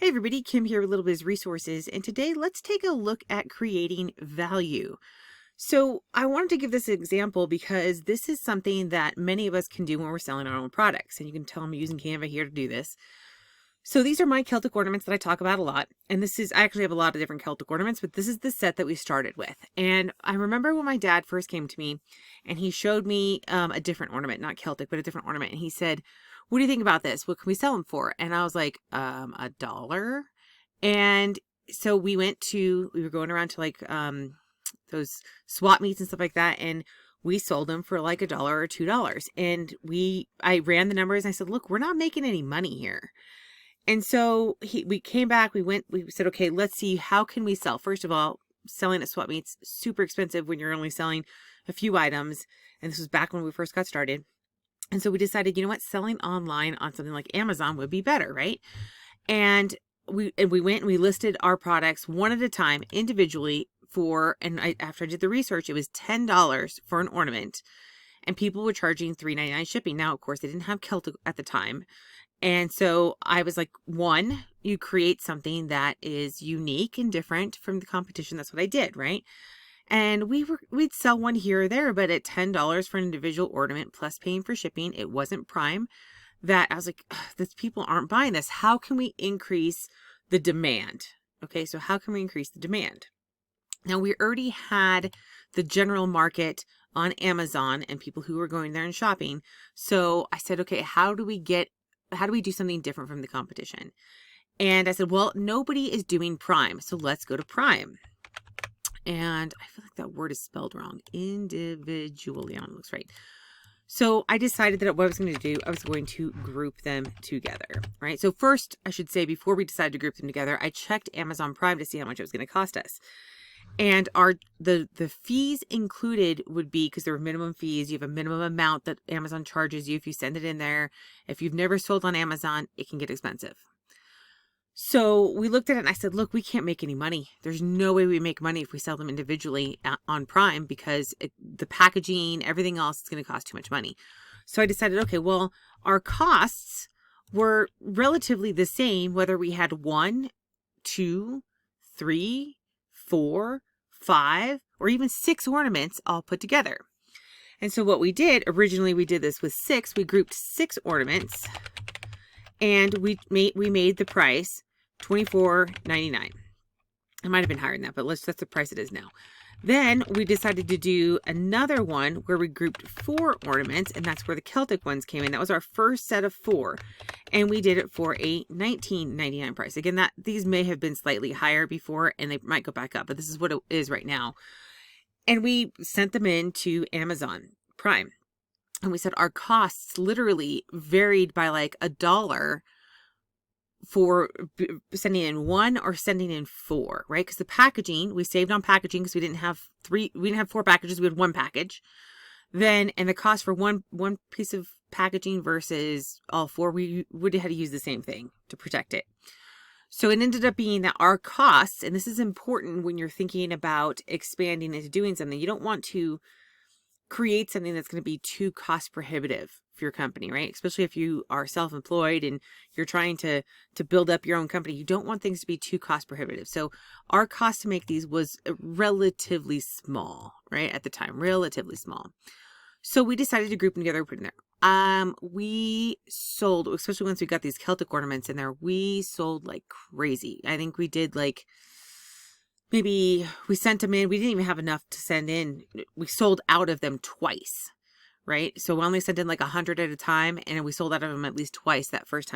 Hey everybody, Kim here with Little Biz Resources, and today let's take a look at creating value. So I wanted to give this example because this is something that many of us can do when we're selling our own products, and you can tell I'm using Canva here to do this. So these are my Celtic ornaments that I talk about a lot, and I actually have a lot of different Celtic ornaments, but this is the set that we started with. And I remember when my dad first came to me, and he showed me a different ornament, not Celtic, but a different ornament, and he said, "What do you think about this? What can we sell them for?" And I was like, $1. And so we were going around to like those swap meets and stuff like that, and we sold them for like $1 or $2. And I ran the numbers and I said, "Look, we're not making any money here." And so we came back, we said, okay, let's see, how can we sell? First of all, selling at swap meets, super expensive when you're only selling a few items. And this was back when we first got started. And so we decided, you know what, selling online on something like Amazon would be better, right? And we went and we listed our products one at a time individually after I did the research, it was $10 for an ornament, and people were charging $3.99 shipping. Now, of course, they didn't have Celtic at the time. And so I was like, one, you create something that is unique and different from the competition. That's what I did, right? And we'd sell one here or there, but at $10 for an individual ornament plus paying for shipping, it wasn't prime. That I was like, these people aren't buying this. How can we increase the demand? Okay, so how can we increase the demand? Now, we already had the general market on Amazon and people who were going there and shopping. So I said, okay, how do we do something different from the competition? And I said, well, nobody is doing Prime, so let's go to Prime. And I feel like that word is spelled wrong. Individually, it looks right. So I decided that what I was going to do, I was going to group them together, right? So first, I should say, before we decided to group them together, I checked Amazon Prime to see how much it was going to cost us. And the fees included would be, because there are minimum fees, you have a minimum amount that Amazon charges you if you send it in there. If you've never sold on Amazon, it can get expensive. So we looked at it and I said, look, we can't make any money. There's no way we make money if we sell them individually on Prime, because the packaging, everything else is going to cost too much money. So I decided, okay, well, our costs were relatively the same, whether we had 1, 2, 3, 4, 5, or even 6 ornaments all put together. And so what we did, originally we did this with 6. We grouped 6 ornaments, and we made the price $24.99. It might have been higher than that, but that's the price it is now. Then we decided to do another one where we grouped 4 ornaments, and that's where the Celtic ones came in. That was our first set of 4, and we did it for a $19.99 price. Again, these may have been slightly higher before, and they might go back up, but this is what it is right now. And we sent them in to Amazon Prime, and we said our costs literally varied by like $1 for sending in 1 or sending in 4, right? Because the packaging, we saved on packaging because we didn't have 4 packages, we had 1 package. And the cost for one piece of packaging versus all 4, we would have had to use the same thing to protect it. So it ended up being that our costs, and this is important when you're thinking about expanding into doing something, you don't want to create something that's going to be too cost prohibitive for your company, right? Especially if you are self-employed and you're trying to build up your own company. You don't want things to be too cost prohibitive. So our cost to make these was relatively small, right? At the time, relatively small. So we decided to group them together and put in there. We sold, especially once we got these Celtic ornaments in there, we sold like crazy. I think we did like, maybe we sent them in. We didn't even have enough to send in. We sold out of them twice, right? So we only sent in like 100 at a time, and we sold out of them at least twice that first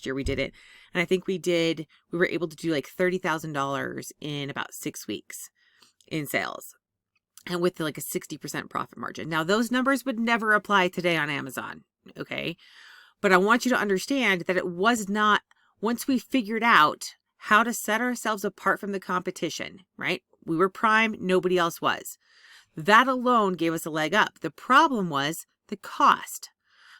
year we did it. And I think we were able to do like $30,000 in about 6 weeks in sales, and with like a 60% profit margin. Now, those numbers would never apply today on Amazon, okay? But I want you to understand that it was not, once we figured out how to set ourselves apart from the competition, right? We were Prime, nobody else was. That alone gave us a leg up. The problem was the cost.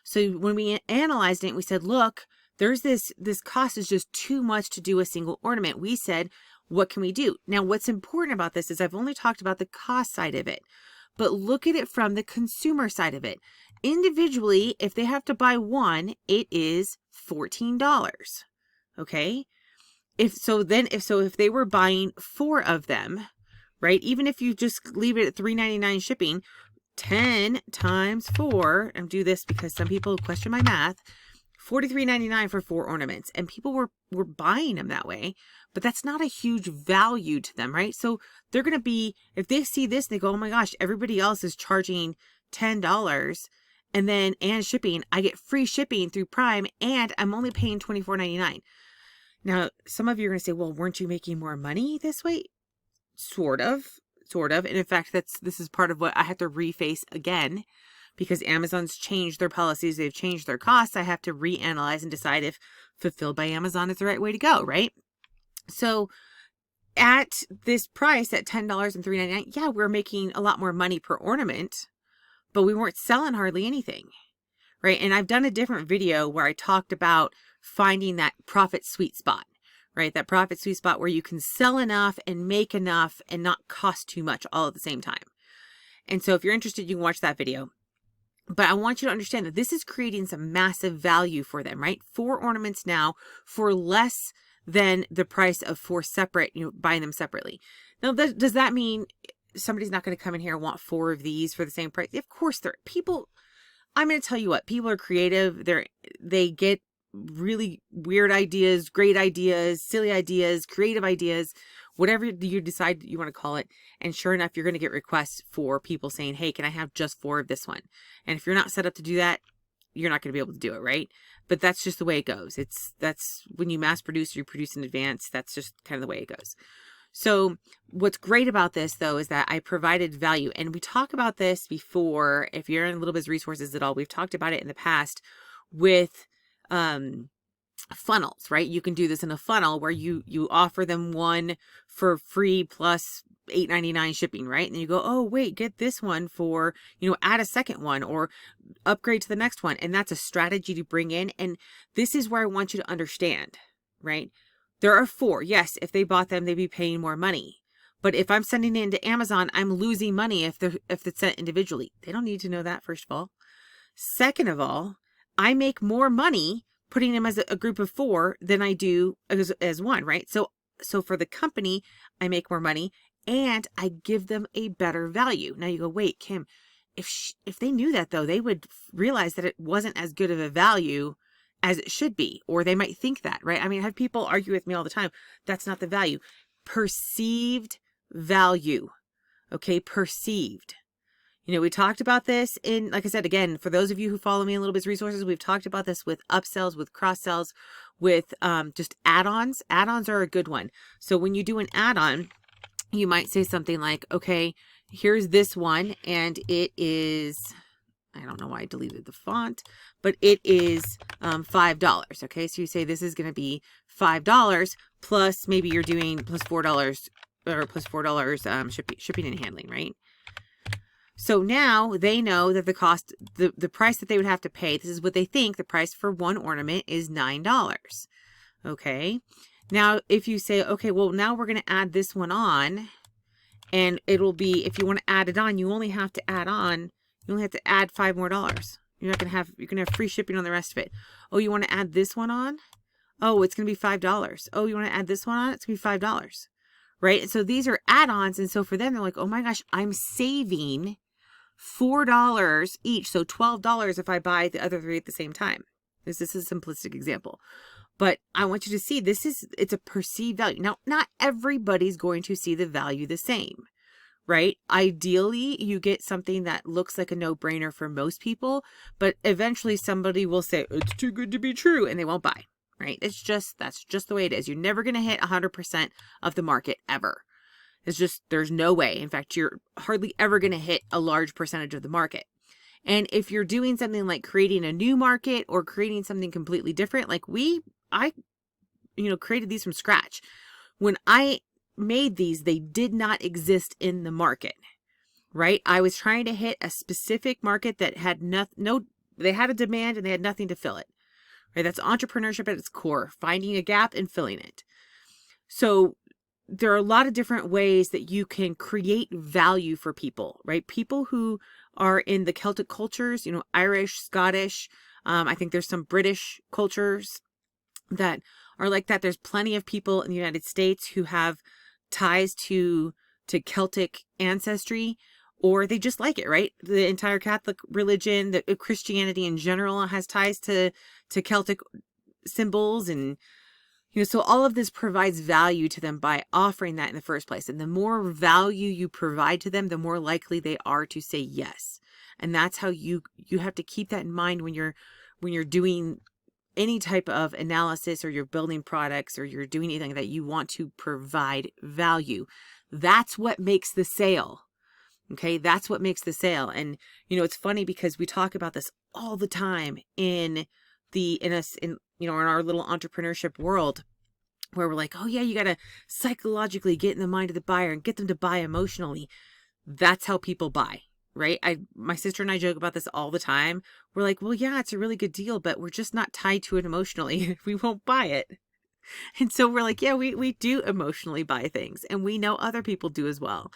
So when we analyzed it, we said, look, there's this cost is just too much to do a single ornament. We said, what can we do? Now, what's important about this is I've only talked about the cost side of it, but look at it from the consumer side of it. Individually, if they have to buy one, it is $14. Okay. if they were buying 4 of them, right? Even if you just leave it at $3.99 shipping, 10 times 4, and do this because some people question my math, $43.99 for 4 ornaments, and people were buying them that way, but that's not a huge value to them, right? So they're going to be, if they see this, they go, oh my gosh, everybody else is charging $10 and shipping. I get free shipping through Prime and I'm only paying $24.99. Now, some of you are going to say, well, weren't you making more money this way? Sort of. And in fact, this is part of what I have to reface again, because Amazon's changed their policies. They've changed their costs. I have to reanalyze and decide if Fulfilled by Amazon is the right way to go, right? So at this price at $10 and $3.99, yeah, we're making a lot more money per ornament, but we weren't selling hardly anything, right? And I've done a different video where I talked about finding that profit sweet spot, right? That profit sweet spot where you can sell enough and make enough and not cost too much all at the same time. And so if you're interested, you can watch that video. But I want you to understand that this is creating some massive value for them, right? 4 ornaments now for less than the price of 4 separate, buying them separately. Now, does that mean somebody's not going to come in here and want 4 of these for the same price? Of course, I'm going to tell you what, people are creative. They get really weird ideas, great ideas, silly ideas, creative ideas, whatever you decide you want to call it. And sure enough, you're going to get requests for people saying, hey, can I have just 4 of this one? And if you're not set up to do that, you're not going to be able to do it, right? But that's just the way it goes. That's when you mass produce, you produce in advance. That's just kind of the way it goes. So what's great about this, though, is that I provided value. And we talk about this before. If you're in Little Biz Resources at all, we've talked about it in the past with funnels, right? You can do this in a funnel where you offer them one for free plus $8.99 shipping, right? And you go, oh, wait, get this one for, add a second one or upgrade to the next one. And that's a strategy to bring in. And this is where I want you to understand, right? There are 4. Yes, if they bought them, they'd be paying more money. But if I'm sending it into Amazon, I'm losing money if it's sent individually. They don't need to know that, first of all. Second of all, I make more money putting them as a group of 4 than I do as one, right? So for the company, I make more money and I give them a better value. Now you go, wait, Kim, if they knew that though, they would realize that it wasn't as good of a value as it should be, or they might think that, right? I mean, I have people argue with me all the time. That's not the value. Perceived value. Okay. Perceived. We talked about this in, like I said, again, for those of you who follow me in Little Biz Resources, we've talked about this with upsells, with cross sells, with just add-ons. Add-ons are a good one. So when you do an add-on, you might say something like, okay, here's this one, and it is, I don't know why I deleted the font, but it is $5. Okay, so you say this is going to be $5 plus maybe you're doing plus $4 or plus $4 shipping and handling, right? So now they know that the cost, the price that they would have to pay, this is what they think the price for one ornament is $9. Okay. Now, if you say, okay, well, now we're going to add this one on, and it'll be, if you want to add it on, you only have to add $5 more. You're going to have free shipping on the rest of it. Oh, you want to add this one on? Oh, it's going to be $5. Oh, you want to add this one on? It's going to be $5. Right. And so these are add-ons. And so for them, they're like, oh my gosh, I'm saving $4 each. So $12 if I buy the other 3 at the same time. This is a simplistic example, but I want you to see it's a perceived value. Now, not everybody's going to see the value the same, right? Ideally, you get something that looks like a no-brainer for most people, but eventually somebody will say it's too good to be true and they won't buy, right? That's just the way it is. You're never going to hit 100% of the market ever. It's just, there's no way. In fact, you're hardly ever going to hit a large percentage of the market. And if you're doing something like creating a new market or creating something completely different, like I created these from scratch. When I made these, they did not exist in the market, right? I was trying to hit a specific market that had they had a demand and they had nothing to fill it, right? That's entrepreneurship at its core, finding a gap and filling it. So there are a lot of different ways that you can create value for people, right? People who are in the Celtic cultures, Irish, Scottish. I think there's some British cultures that are like that. There's plenty of people in the United States who have ties to Celtic ancestry, or they just like it, right? The entire Catholic religion, the Christianity in general has ties to Celtic symbols. And, so all of this provides value to them by offering that in the first place. And the more value you provide to them, the more likely they are to say yes. And that's how you have to keep that in mind when you're doing any type of analysis, or you're building products, or you're doing anything that you want to provide value. That's what makes the sale. Okay. That's what makes the sale. And, it's funny because we talk about this all the time in our little entrepreneurship world, where we're like, oh yeah, you got to psychologically get in the mind of the buyer and get them to buy emotionally. That's how people buy, right? My sister and I joke about this all the time. We're like, well, yeah, it's a really good deal, but we're just not tied to it emotionally. We won't buy it. And so we're like, yeah, we do emotionally buy things, and we know other people do as well.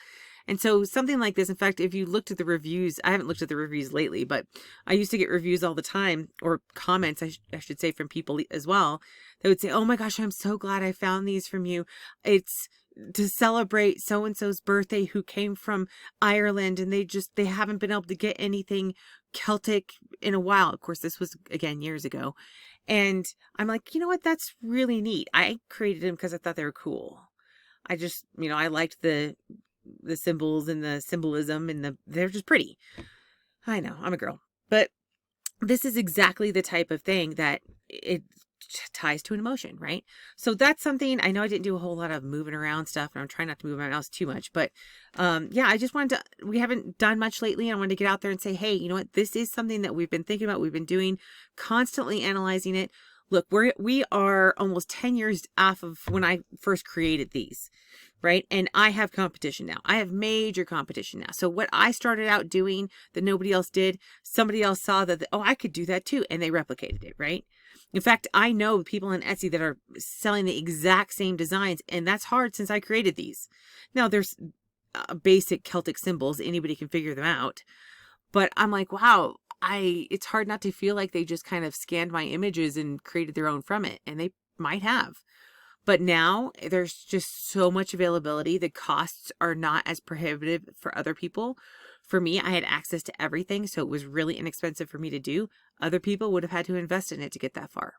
And so something like this, in fact, if you looked at the reviews, I haven't looked at the reviews lately, but I used to get reviews all the time, or comments, I should say, from people as well. They would say, oh my gosh, I'm so glad I found these from you. It's to celebrate so-and-so's birthday who came from Ireland, and they haven't been able to get anything Celtic in a while. Of course, this was, again, years ago. And I'm like, you know what? That's really neat. I created them because I thought they were cool. I just, I liked the symbols and the symbolism, and they're just pretty. I know, I'm a girl, but this is exactly the type of thing that it ties to an emotion, right? So that's something. I know I didn't do a whole lot of moving around stuff, and I'm trying not to move my mouse too much, but yeah, I just wanted to, we haven't done much lately. I wanted to get out there and say, hey, you know what? This is something that we've been thinking about. We've been doing, constantly analyzing it. Look, we are almost 10 years off of when I first created these, right? And I have competition now. I have major competition now. So what I started out doing that nobody else did, somebody else saw that, oh, I could do that too. And they replicated it, right? In fact, I know people on Etsy that are selling the exact same designs, and that's hard since I created these. Now, there's basic Celtic symbols. Anybody can figure them out. But I'm like, wow, it's hard not to feel like they just kind of scanned my images and created their own from it. And they might have. But now there's just so much availability. The costs are not as prohibitive for other people. For me, I had access to everything, so it was really inexpensive for me to do. Other people would have had to invest in it to get that far,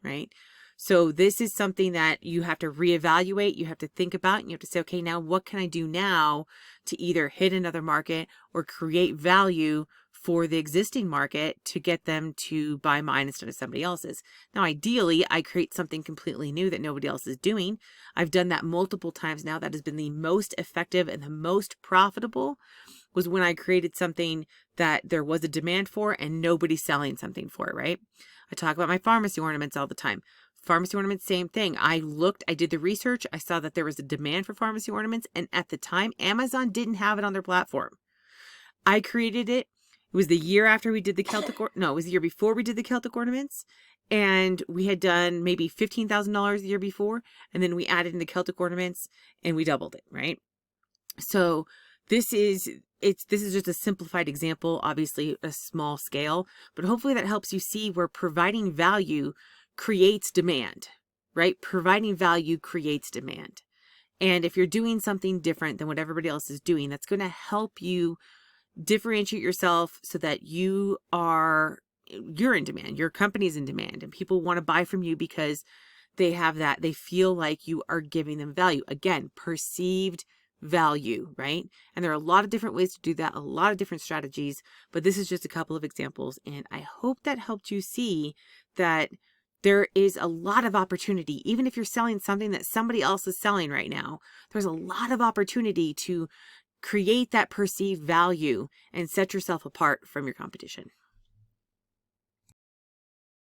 right? So this is something that you have to reevaluate, you have to think about, and you have to say, okay, now what can I do now to either hit another market or create value for the existing market to get them to buy mine instead of somebody else's. Now, ideally, I create something completely new that nobody else is doing. I've done that multiple times now. That has been the most effective and the most profitable, was when I created something that there was a demand for and nobody's selling something for it, right? I talk about my pharmacy ornaments all the time. Pharmacy ornaments, same thing. I did the research. I saw that there was a demand for pharmacy ornaments. And at the time, Amazon didn't have it on their platform. I created it. It was the year after we did the it was the year before we did the Celtic ornaments. And we had done maybe $15,000 the year before. And then we added in the Celtic ornaments and we doubled it, right? So this is just a simplified example, obviously a small scale, but hopefully that helps you see where providing value creates demand, right? Providing value creates demand. And if you're doing something different than what everybody else is doing, that's going to help you differentiate yourself so that you're in demand, your company's in demand, and people want to buy from you because they feel like you are giving them value. Again, perceived value, right? And there are a lot of different ways to do that, a lot of different strategies, but this is just a couple of examples. And I hope that helped you see that there is a lot of opportunity. Even if you're selling something that somebody else is selling right now, there's a lot of opportunity to create that perceived value and set yourself apart from your competition.